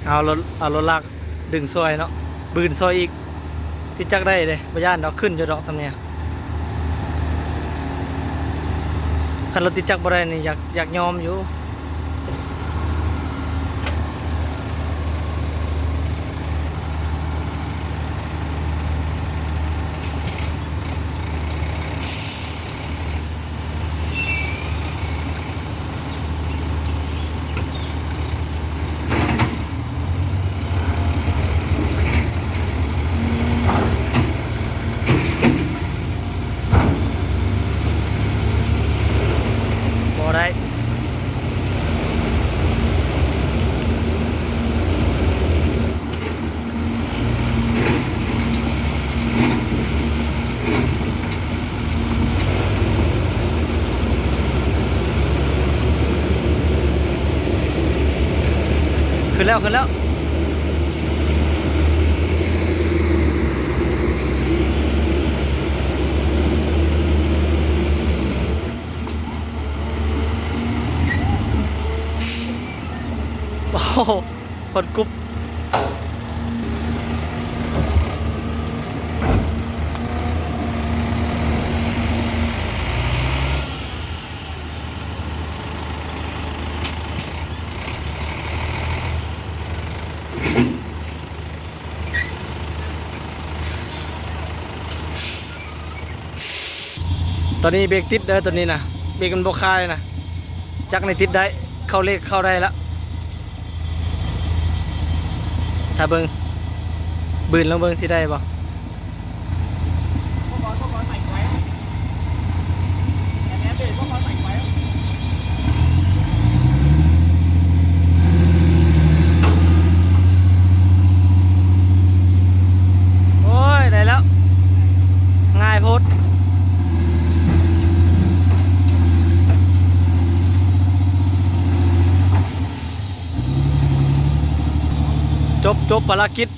เอารถลากดึงซอยเนาะบืนซอยอีกติดจักได้เลยบ่ย่านดอกขึ้นจะดอกสำเนี่ยคันรถติดจักบ่ได้นี่อยากยอมอยู่บ่ได้ขึ้นแล้วโอ้โหคนกรุ๊ปตอนนี้เบรกติดเด้อตัวนี้นะเบรกมันบ่คายนะจักในติดได้เข้าเลขเข้าได้แล้วถ้าเบิ่งบืนแล้วเบิ่งสิได้บ่โอ้ยได้แล้วง่ายโพดจบภารกิจ